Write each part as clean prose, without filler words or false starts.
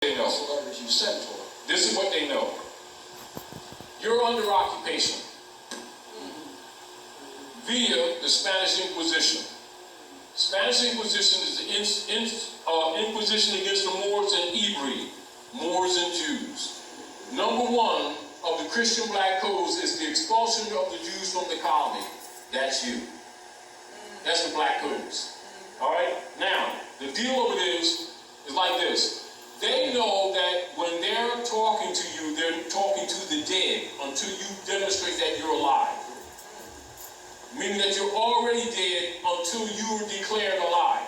They know. This is what they know. You're under occupation via the Spanish Inquisition. Spanish Inquisition is the Inquisition against the Moors and Ibri, Moors and Jews. Number one of the Christian black codes is the expulsion of the Jews from the colony. That's you. That's the black codes. All right? Now, the deal of it is like this. They know that when they're talking to you, they're talking to the dead until you demonstrate that you're alive. Meaning that you're already dead until you are declared alive.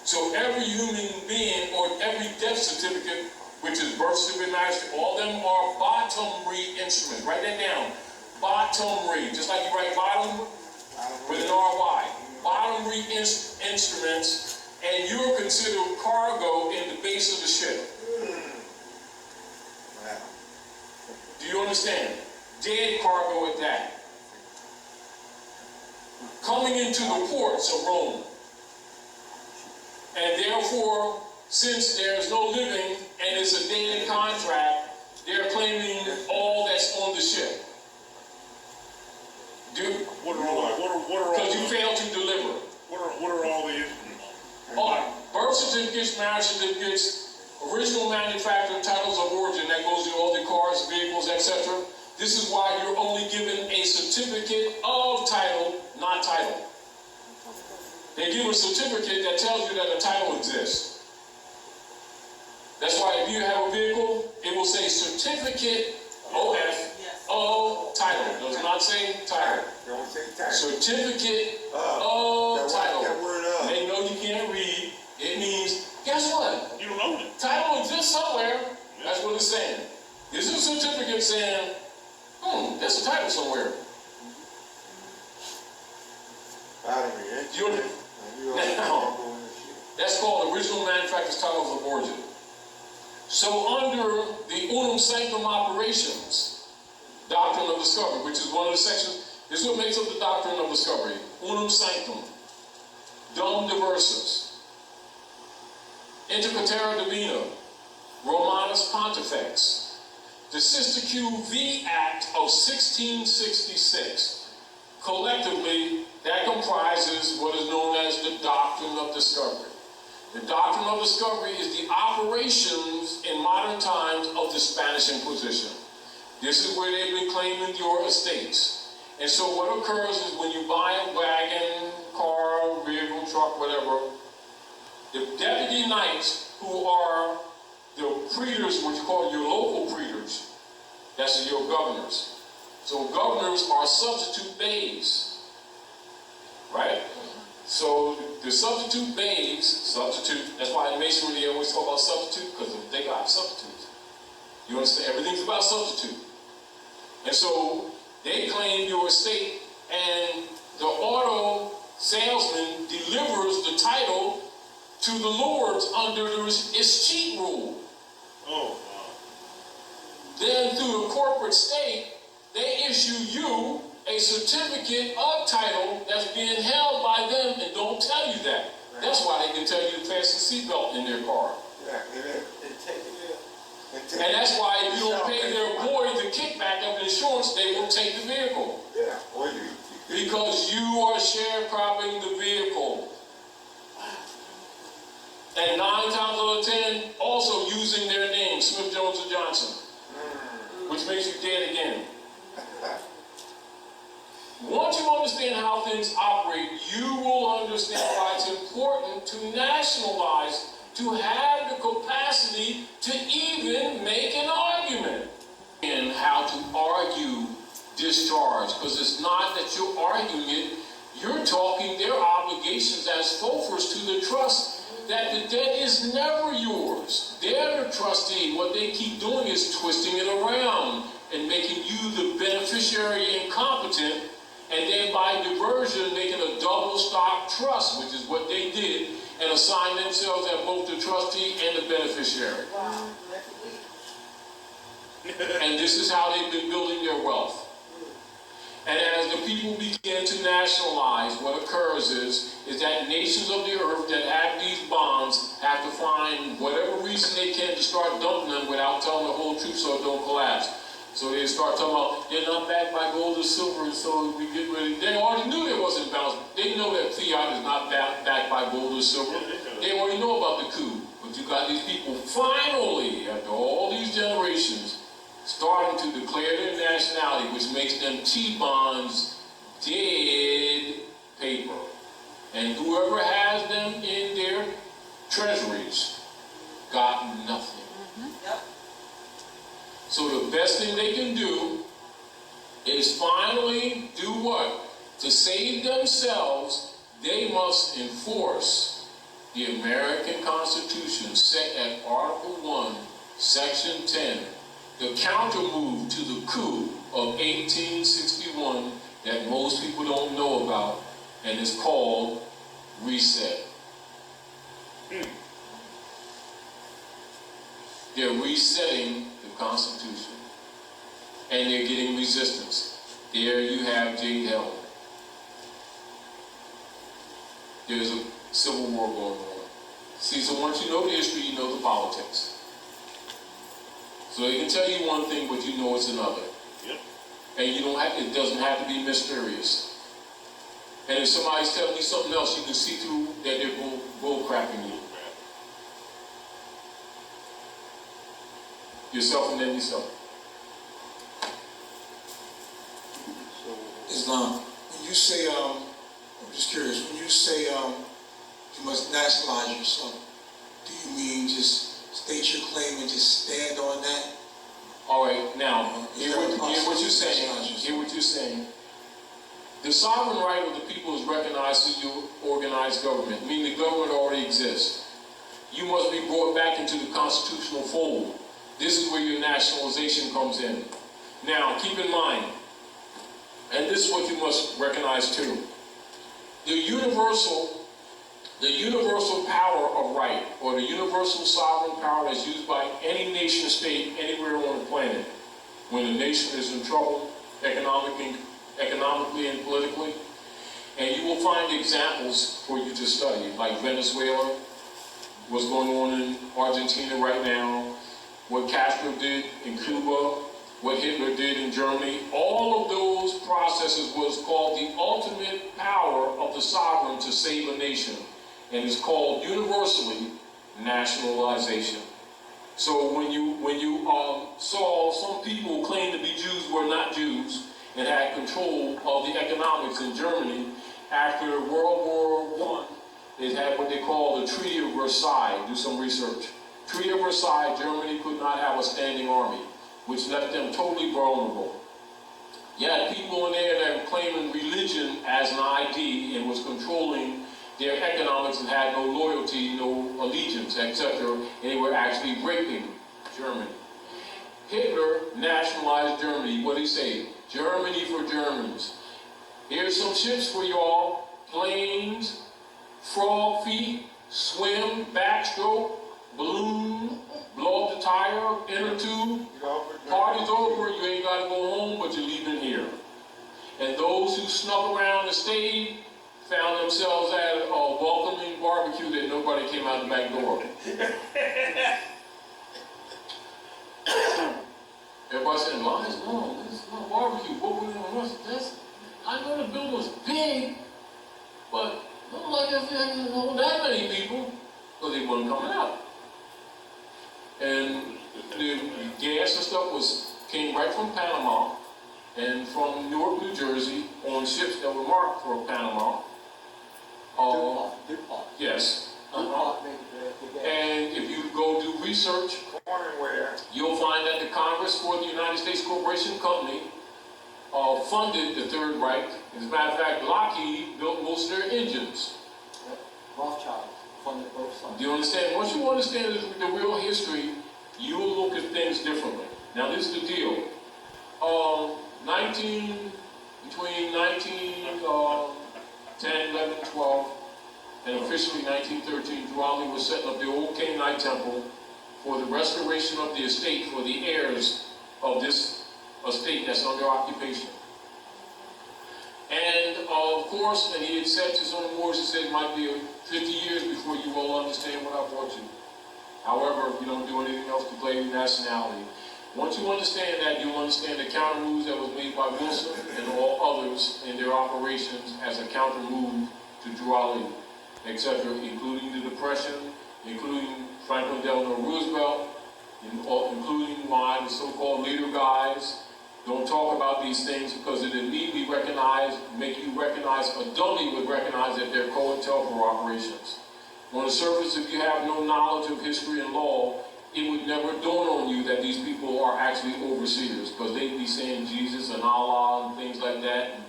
So every human being or every death certificate, which is birth certificate, marriage, all of them are bottom-read instruments. Write that down. Bottom-read. Just like you write bottom with an R-Y. Bottom-read instruments. And you're considered cargo in the base of the ship. Wow. Do you understand? Dead cargo at that. Coming into the ports of Rome. And therefore, since there's no living and it's a dead contract, they're claiming all that's on the ship. Because you failed to deliver. What are all the instruments? Birth certificates, marriage certificates, original manufacturer, titles of origin, that goes to all the cars, vehicles, etc. This is why you're only given a certificate of title, not title. They give a certificate that tells you that a title exists. That's why if you have a vehicle, it will say certificate OF of title. It does not say title. Don't say title. Certificate of title. They know you can't read. It means, guess what? You don't own it. Title exists somewhere. That's what it's saying. This is a certificate saying, there's a title somewhere. Now, that's called original manufacturer's titles of origin. So under the unum sanctum operations, doctrine of discovery, which is one of the sections, this is what makes up the doctrine of discovery. Unum sanctum, dum diversus, inter caetera divina, Romanus Pontifex, the Sister QV Act of 1666. Collectively, that comprises what is known as the doctrine of discovery. The doctrine of discovery is the operations in modern times of the Spanish Inquisition. This is where they've been claiming your estates. And so what occurs is when you buy a wagon, car, vehicle, truck, whatever, the deputy knights who are the praetors, what you call your local praetors, that's your governors. So governors are substitute bays, right? So the substitute bays, that's why in masonry they always talk about substitute, because they got substitutes. You understand? Everything's about substitute. And so they claim your estate, and the auto salesman delivers the title to the lords under the escheat rule. Oh, wow. Then through the corporate state, they issue you a certificate of title that's being held by them and don't tell you that. Right. That's why they can tell you to fasten a seatbelt in their car. Yeah, and that's why if you don't pay their employee the kickback of insurance, they will take the vehicle. Yeah, because you are sharecropping the vehicle. And 9 times out of 10, also using their name, Smith, Jones, or Johnson, which makes you dead again. Once you understand how things operate, you will understand why it's important to nationalize, to have the capacity to even make an argument. And how to argue discharge, because it's not that you're arguing it, you're talking their obligations as fulfers to the trust that the debt is never yours. They're the trustee. What they keep doing is twisting it around and making you the beneficiary incompetent, and then by diversion making a double stock trust, which is what they did, and assign themselves as both the trustee and the beneficiary. Wow. And this is how they've been building their wealth. And as the people begin to nationalize, what occurs is that nations of the earth that have these bonds have to find whatever reason they can to start dumping them without telling the whole truth so it don't collapse. So they start talking about they're not backed by gold or silver, and so we get ready. They already knew there wasn't balance. They know that fiat is not backed by gold or silver. They already know about the coup. But you got these people finally, after all these generations, starting to declare their nationality, which makes them T-bonds dead paper. And whoever has them in their treasuries got nothing. Yep. So the best thing they can do is finally do what? To save themselves, they must enforce the American Constitution set at Article 1, Section 10, the counter move to the coup of 1861 that most people don't know about, and is called reset. They're resetting the Constitution, and they're getting resistance. There you have Jade Helen. There's a civil war going on. See, so once you know the history, you know the politics. So they can tell you one thing, but you know it's another. Yep. And you don't have, it doesn't have to be mysterious. And if somebody's telling you something else, you can see through that they're bull crapping you. Yourself and then yourself. Islam. When you say, I'm just curious, when you say you must nationalize yourself, do you mean just state your claim and just stand on that? All right, now, hear what you're saying. Hear what you're saying. The sovereign right of the people is recognized through your organized government, meaning the government already exists. You must be brought back into the constitutional fold. This is where your nationalization comes in. Now, keep in mind, and this is what you must recognize too, the universal power of right, or the universal sovereign power that's used by any nation state anywhere on the planet, when a nation is in trouble, economically and politically, and you will find examples for you to study, like Venezuela, what's going on in Argentina right now, what Castro did in Cuba, what Hitler did in Germany. All of those processes was called the ultimate power of the sovereign to save a nation, and it's called universally nationalization. So when you saw some people claim to be Jews who were not Jews and had control of the economics in Germany after World War I, they had what they call the Treaty of Versailles. Do some research. Treaty of Versailles, Germany could not have a standing army, which left them totally vulnerable. You had people in there that were claiming religion as an ID and was controlling their economics and had no loyalty, no allegiance, etc. And they were actually raping Germany. Hitler nationalized Germany. What did he say? Germany for Germans. Here's some ships for y'all. Planes, frog feet, swim, backstroke, balloon, blow up the tire, inner tube. Party's over, you ain't got to go home, but you're leaving here. And those who snuck around and stayed found themselves at a welcoming barbecue that nobody came out the back door. Everybody said, "Lies? No, this is not barbecue. What we're doing was this. I know the building was big, but not like it didn't hold that many people, because they weren't coming out." And the gas and stuff came right from Panama and from Newark, New Jersey, on ships that were marked for Panama. DuPont. Yes. DuPont made the gas. And if you go do research, you'll find that the Congress for the United States Corporation Company funded the Third Reich. As a matter of fact, Lockheed built most of their engines. Rothschild funded both sides. Do you understand? Once you understand the real history, you will look at things differently. Now, this is the deal. Between 1910, 11, 12, and officially 1913, Durrani was setting up the old Canaanite temple for the restoration of the estate for the heirs of this estate that's under occupation. And of course, and he had said to some Moors, he said it might be 50 years before you all understand what I brought you. However, you don't do anything else to play with nationality. Once you understand that, you'll understand the counter moves that was made by Wilson and all others in their operations as a counter move to Durali, etc., including the Depression, including Franklin Delano Roosevelt, including why the so-called leader guys don't talk about these things because it immediately make you recognize, a dummy would recognize that they're COINTELPRO operations. On the surface, if you have no knowledge of history and law, it would never dawn on you that these people are actually overseers, because they'd be saying Jesus and Allah and things like that, and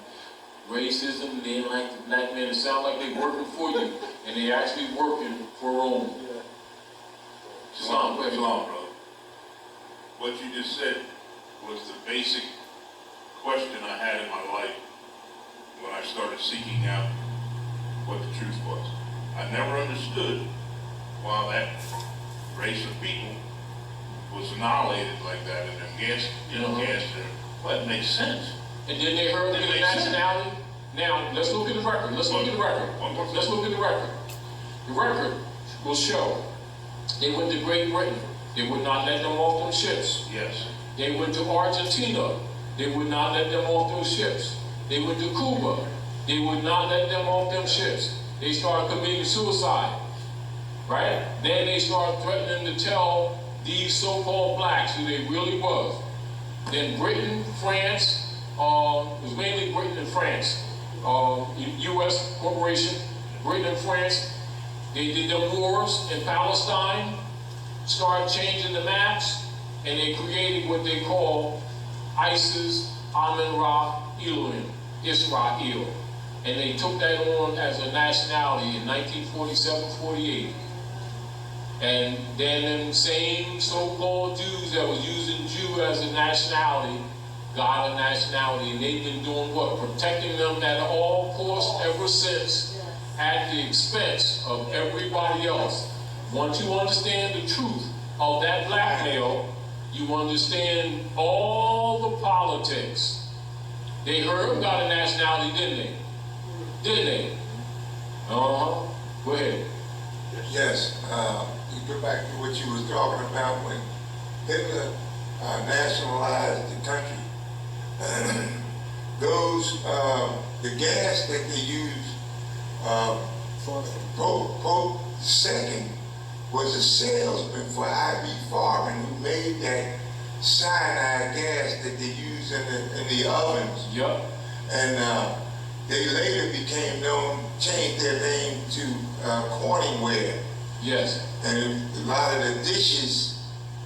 racism, and they ain't like the black man. It sounds like they're working for you, and they're actually working for Rome. Islam, brother. What you just said was the basic question I had in my life when I started seeking out what the truth was. I never understood why that race of people was annihilated like that and then gassed there. Well, it makes sense. And then they heard the nationality. Now, let's look at the record. Let's look at the record. The record will show they went to Great Britain. They would not let them off those ships. Yes. They went to Argentina. They would not let them off those ships. They went to Cuba. They would not let them off them ships. They started committing suicide. Right? Then they started threatening to tell these so-called blacks who they really was. Then Britain, France, it was mainly Britain and France, U.S. corporation, Britain and France, they did the wars in Palestine, started changing the maps, and they created what they call ISIS, Amen Ra, Elohim, Israel. And they took that on as a nationality in 1947-48. And then them same so-called Jews that was using Jew as a nationality got a nationality, and they've been doing what? Protecting them at all costs ever since, at the expense of everybody else. Once you understand the truth of that blackmail, you understand all the politics. They heard got a nationality, didn't they? Didn't they? Go ahead. Yes, you go back to what you was talking about when Hitler nationalized the country. The gas that they used, Pope II was a salesman for I.B. Farman, who made that cyanide gas that they use in the ovens. Yep. And they later became known, changed their name to Corningware. Yes. And a lot of the dishes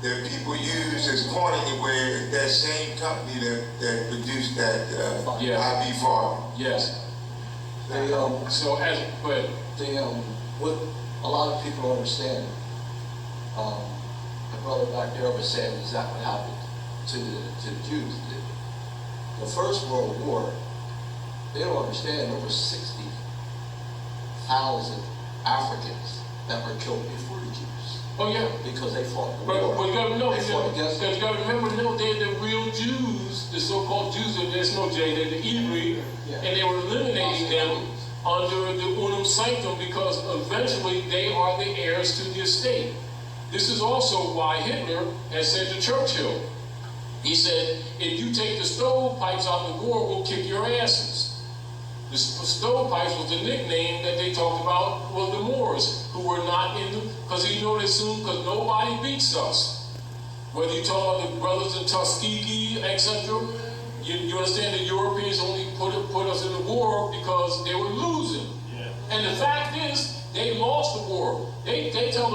that people use as Corningware, that same company that produced that I.B. Farman. Yes. They, So as, but what a lot of people don't understand, the brother back there was saying exactly what happened to the Jews. The First World War, they don't understand there were 60,000 Africans that were killed before the Jews. oh yeah. Because they fought the But war. you gotta know, They fought against because you gotta remember, no, they're the real Jews, the so-called Jews, there's no J, they're the Hebrew, and they were eliminating them under the unum sanctum because eventually they are the heirs to the estate. This is also why Hitler has said to Churchill, he said, if you take the stovepipes out of the war, we'll kick your asses. The stovepipes was the nickname that they talked about was the Moors, who were not in the, because he knew they soon, because nobody beats us. Whether you talk about the brothers in Tuskegee, etc., you understand the Europeans only put us in the war because they were losing. Yeah. And the fact is, they lost the war. They tell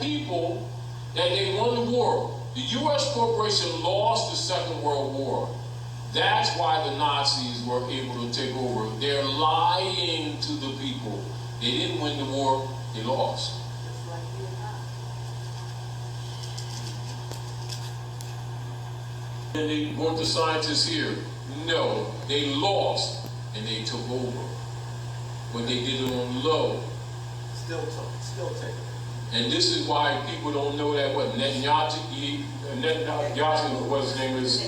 people that they won the war. The U.S. corporation lost the Second World War. That's why the Nazis were able to take over. They're lying to the people. They didn't win the war, they lost. And they weren't the scientists here. No, they lost and they took over. But they did it on low. Still taking it. And this is why people don't know that what Netanyahu, what his name is,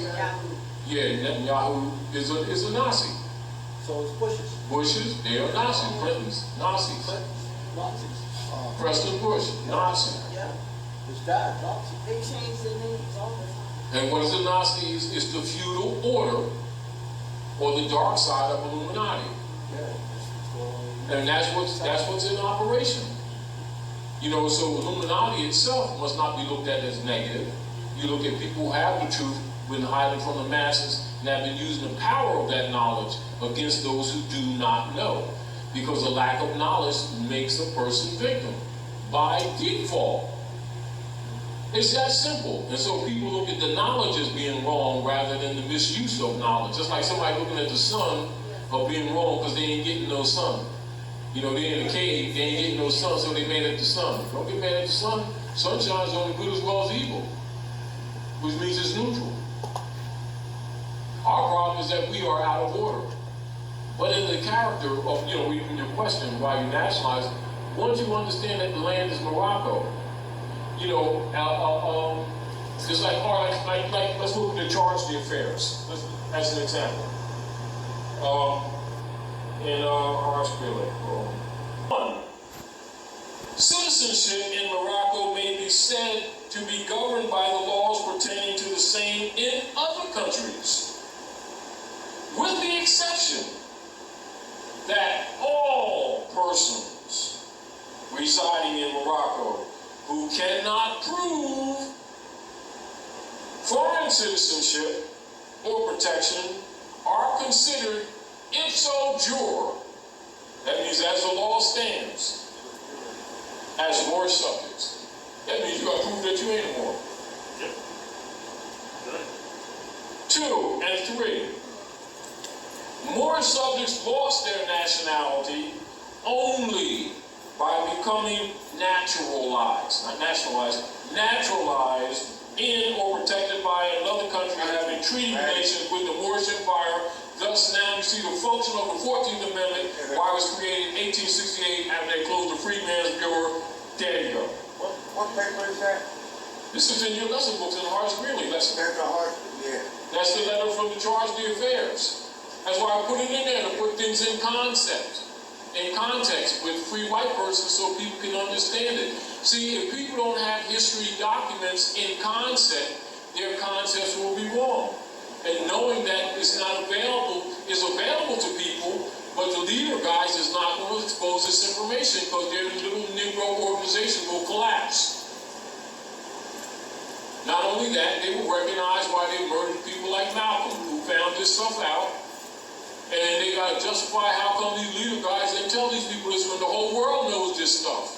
yeah, Netanyahu is a Nazi. So So it's Bush's. Bush's, they are Nazis. Clinton's Nazis. Nazis. President Bush, Nazi. Yeah. His dad, Nazi. They change their names all the time. And what is the Nazis? It's the feudal order or the dark side of Illuminati. Yeah. And that's what's in operation. You know, so Illuminati itself must not be looked at as negative. You look at people who have the truth, been hiding from the masses, and have been using the power of that knowledge against those who do not know. Because the lack of knowledge makes a person victim by default. It's that simple. And so people look at the knowledge as being wrong rather than the misuse of knowledge. Just like somebody looking at the sun of being wrong because they ain't getting no sun. You know, they're in a cave, they ain't getting no sun, so they mad at the sun. Don't get mad at the sun. Sunshine is only good as well as evil, which means it's neutral. Our problem is that we are out of order. But in the character of, you know, in your question why you nationalize, once you understand that the land is Morocco, you know, it's like, all right, like let's look at the charge d'affaires. As an example. In Australia. One, citizenship in Morocco may be said to be governed by the laws pertaining to the same in other countries, with the exception that all persons residing in Morocco who cannot prove foreign citizenship or protection are considered ipso jure, that means as the law stands, as Moorish subjects. That means you got to prove that you ain't a Moor. Yep. Good. 2 and 3. Moorish subjects lost their nationality only by becoming naturalized, not nationalized, naturalized in or protected by another country having treaty relations with the Moorish Empire. Thus now you see the function of the 14th Amendment, why it was created in 1868 after they closed the Freedmen's Bureau. There you go. What paper is that? This is in your lesson books in the Horace Greeley lesson. That's the heart, yeah. That's the letter from the Charge d'Affaires. That's why I put it in there to put things in concept, in context with free white persons so people can understand it. See, if people don't have history documents in concept, their concepts will be wrong. And knowing that it's not available, is available to people, but the leader guys is not going to expose this information because their little Negro organization will collapse. Not only that, they will recognize why they murdered people like Malcolm, who found this stuff out, and they got to justify how come these leader guys didn't tell these people this when the whole world knows this stuff.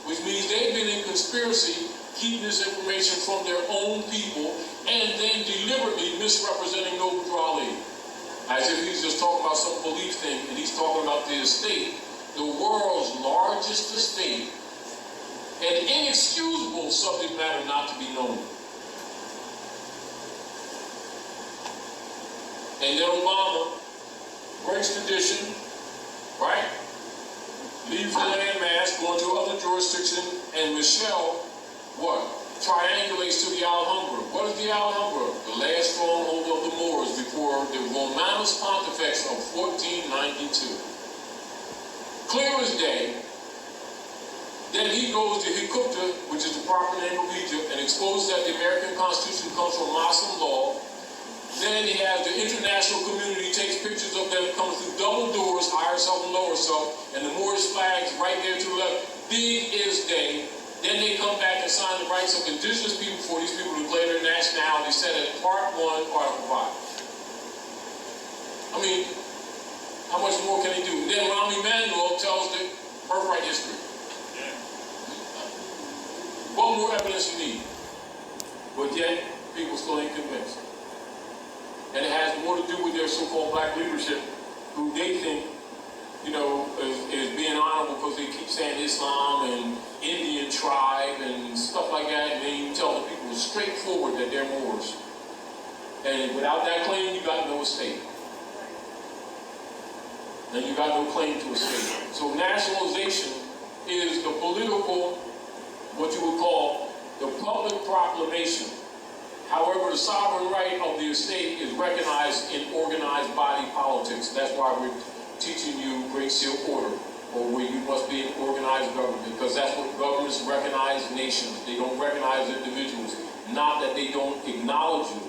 Which means they've been in conspiracy, keeping this information from their own people, and then deliberately misrepresenting Noble Ali. As if he's just talking about some belief thing, and he's talking about the estate, the world's largest estate, an inexcusable subject matter not to be known. And then Obama breaks tradition, right? Leaves the landmass, going to other jurisdiction, and Michelle, what? Triangulates to the Alhambra. What is the Alhambra? The last stronghold of the Moors before the Romanus Pontifex of 1492. Clear as day. Then he goes to Hikupta, which is the proper name of Egypt, and exposes that the American Constitution comes from Muslim law. Then he has the international community takes pictures of them coming through double doors, higher self and lower self, and the Moorish flags right there to the left. Big is day. Then they come back and sign the rights of indigenous people for these people to declare their nationality, set at Part 1, Article 5. I mean, how much more can he do? Then Rahm Emanuel tells the birthright history. What more evidence you need? But yet, people still ain't convinced. And it has more to do with their so-called black leadership, who they think, you know, is being honorable because they keep saying Islam and Indian tribe and stuff like that, and then you tell the people straightforward that they're Moors. And without that claim, you got no estate. And you got no claim to estate. So nationalization is the political, what you would call the public proclamation However, the sovereign right of the estate is recognized in organized body politics. That's why we're teaching you Great Seal Order, or where you must be an organized government, because that's what governments recognize nations. They don't recognize individuals. Not that they don't acknowledge you,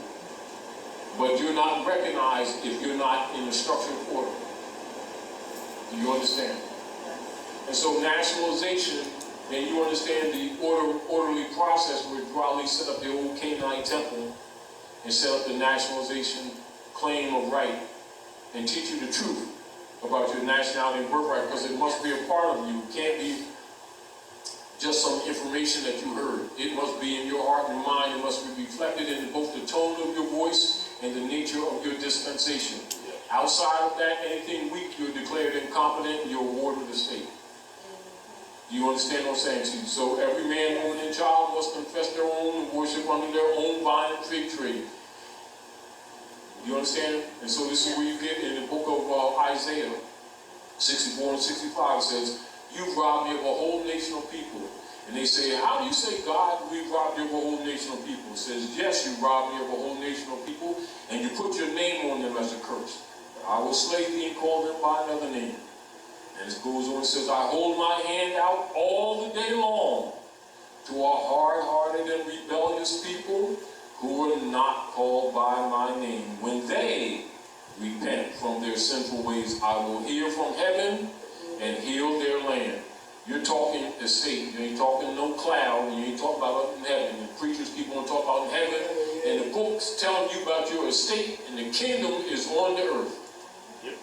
but you're not recognized if you're not in a structured order. Do you understand? And so nationalization, and you understand the orderly process where Raleigh set up the old Canaanite temple and set up the nationalization claim of right and teach you the truth about your nationality and birthright, because it must be a part of you. It can't be just some information that you heard. It must be in your heart and mind. It must be reflected in both the tone of your voice and the nature of your dispensation. Outside of that, anything weak, you're declared incompetent and you're a ward of the state. Do you understand what I'm saying to you? So every man, woman, and child must confess their own and worship under their own vine and fig tree. You understand? And so this is where you get in the book of Isaiah 64 and 65. It says, "You've robbed me of a whole nation of people." And they say, "How do you say, God, we've robbed you of a whole nation of people?" It says, "Yes, you robbed me of a whole nation of people, and you put your name on them as a curse. But I will slay thee and call them by another name." And it goes on and says, "I hold my hand out all the day long to a hard-hearted and rebellious people who are not called by my name. When they repent from their sinful ways, I will hear from heaven and heal their land." You're talking estate. You ain't talking no cloud. You ain't talking about up in heaven. The preachers keep on talking about in heaven. And the book's telling you about your estate, and the kingdom is on the earth. Yep.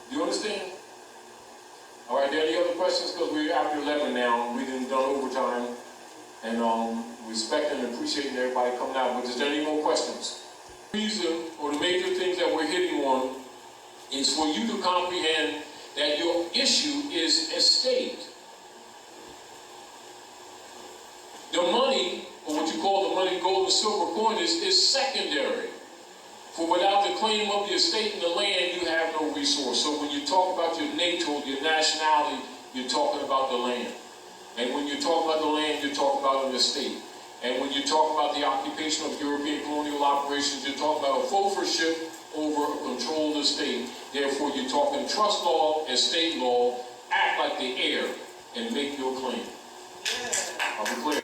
Do you understand? All right, there any other questions? Because we're after 11 now. We done overtime. And respecting and appreciating everybody coming out. But is there any more questions? The reason, or the major things that we're hitting on, is for you to comprehend that your issue is estate. The money, or what you call the money, gold, and silver coin, is secondary. For without the claim of the estate and the land, you have no resource. So when you talk about your natal, your nationality, you're talking about the land. And when you talk about the land, you're talking about an estate. And when you talk about the occupation of European colonial operations, you're talking about a forfeitureship over a controlled estate. Therefore, you're talking trust law, estate law. Act like the heir and make your claim. Are we clear?